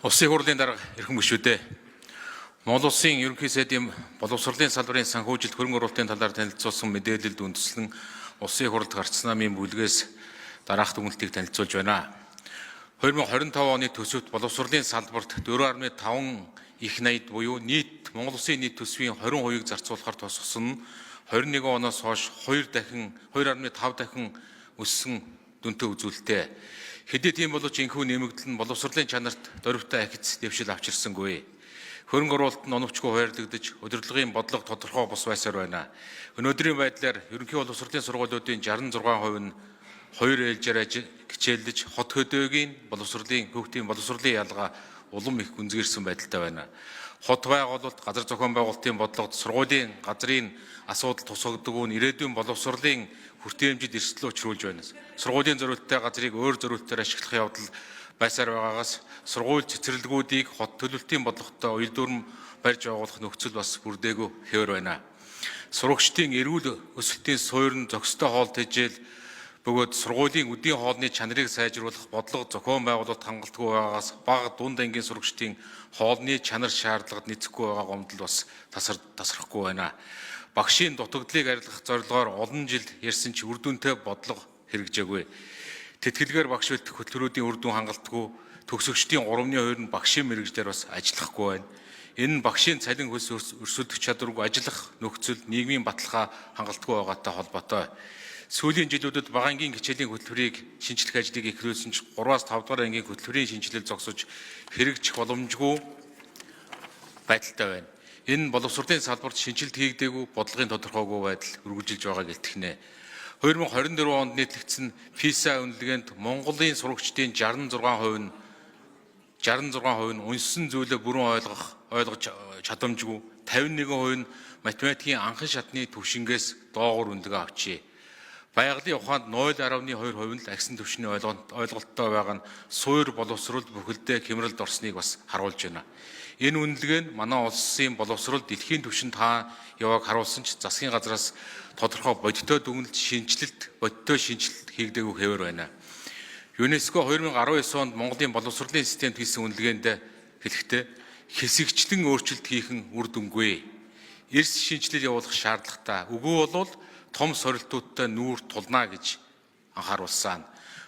Улсын хурлын дарга эрхэм гишүүдээ Монгол Улсын ерөнхий сайдын боловсролын салбарын санхүүжилт хөрөнгө оруулалтын талаар танилцуулсан мэдээлэлд үндэслэн Улсын хурлд гарсан намын бүлгээс дараах дүгнэлтийг танилцуулж байна. 2025 оны төсөвт боловсролын салбарт 4.5 их найд буюу нийт Монгол Улсын нийт төсвийн 20%-ийг зарцуулахаар тусгасан нь 21 оноос хойш 2.5 дахин өссөн дүнтэй үзүүлэлтээ. Хэдий тийм боловч энэхүү нэмэгдэл нь боловсролын чанарт дөрвтэй ахиц дэвшил авчирсангүй. Хөрөнгө оруулалт нь оновчгүй хуваарлагдаж, удирдлагын бодлого тодорхой бус байсаар байна. Өнөөдрийн байдлаар ерөнхий боловсролын сургуулиудын 66% нь 2 ээлжээр хичээлдэж, хот хөдөөгийн боловсролын хүүхдийн боловсролын ялгаа улам их гүнзгийрсэн байдалтай байна. Хот байгуулалт, газар зохион байгуулалтын бодлогод сургуулийн газрын асуудал тусгагддаг нь ирээдүйн боловсролын хүртээмжид эрсдэл учруулж байна. Сургуулийн зориулттай газрыг өөр зориултаар ашиглах явдал байсаар байгаагаас сургууль цэцэрлэгүүдийг хот төлөвлөлтийн бодлоготой уялдуурн барьж байгуулах нөхцөл бас бүрдээгүй хэвээр байна. Сурагчдын эрүүл өсөлтийн суурь нь зохистой хоол тэжээл бөгөөд сургуулийн үдийн хоолны чанарыг сайжруулах бодлого зохион байгуулалт хангалтгүй байгаагаас бага дунд ангийн сурагчдын хоолны чанар шаардлагад нийцэхгүй байгаа гомдол бас тасрахгүй байна. Багшийн дутагдлыг арилгах зорилгоор олон жил ярьсан ч үр дүнтэй бодлого хэрэгжээгүй. Тэтгэлгээр багш бэлтгэх хөтөлбөрүүдийн үр дүн хангалтгүй, төгсөгчдийн 3/2 нь багшийн мэргэжлэр бас ажиллахгүй байна. Энэ нь багшийн цалин хөлс өрсөлдөх чадваргүй ажиллах нөхцөл нийгмийн баталгаа хангалтгүй байгаатай холбоотой. Сүүлийн жилүүдэд бага ангийн хичээлийн хөтөлбөрийг шинжлэх ажлыг эхлүүлсэн ч 3-5 дугаар ангийн хөтөлбөрийн шинжилэл зогсож хэрэгжих боломжгүй байдалтай байна. Энэ боловсролын салбарт шинжилт хийгдээгүй, бодлогын тодорхойгүй байдал үргэлжилж байгааг илтгэнэ. 2024 онд нийтлэгдсэн PISA үнэлгээнд Монголын сурагчдын 66% нь уншсан зүйлээ бүрэн ойлгож чадамжгүй, 51% нь математикийн анхан шатны түвшингээс доогуур үнэлгээ авчээ. Байгалийн ухаанд 0.2% нь л агсан түвшний ойлголттой байгаа нь суур боловсрол бүхэлдээ хямралд орсныг бас харуулж байна. Энэ үнэлгээ нь манай улсын боловсрол дэлхийн түвшинд явааг харуулсан ч засгийн газраас тодорхой бодиттой дүгнэлт шинжилэлт хийгдээгүй хэвээр байна. ЮНЕСКО 2019 онд Монголын боловсролын системд хийсэн үнэлгээнд хэлэхдээ хэсэгчлэн өөрчлөлт хийхэн үр дүнгүй. Эрс шинжилэл явуулах шаардлагатай. Үгүй бол том сорилтуудтай нүүр тулна гэж анхааруулсан.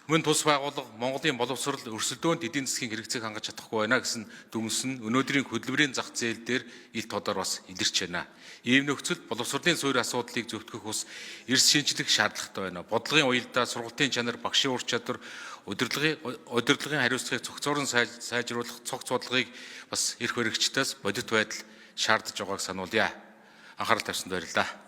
Мөн тус байгууллага Монголын боловсрол өрсөлдөөнд эдийн засгийн хэрэгцээг хангаж чадахгүй байна гэсэн дүгнэлт нь өнөөдрийн хөдөлмөрийн зах зээл дээр ил тодор бас илэрч байна. Ийм нөхцөлд боловсролын суурь асуудлыг зөвтгөх ус эрс шинжлэх шаардлагатай байна. Бодлогын уялдаа, сургалтын чанар, багшийн ур чадвар, удирдлагын хариуцлагыг цогцоор нь сайжруулах цогц бодлогыг бас эрх баригчдаас бодит байдал шаардж байгааг сануулъя. Анхаарал тавьсанд баярлалаа.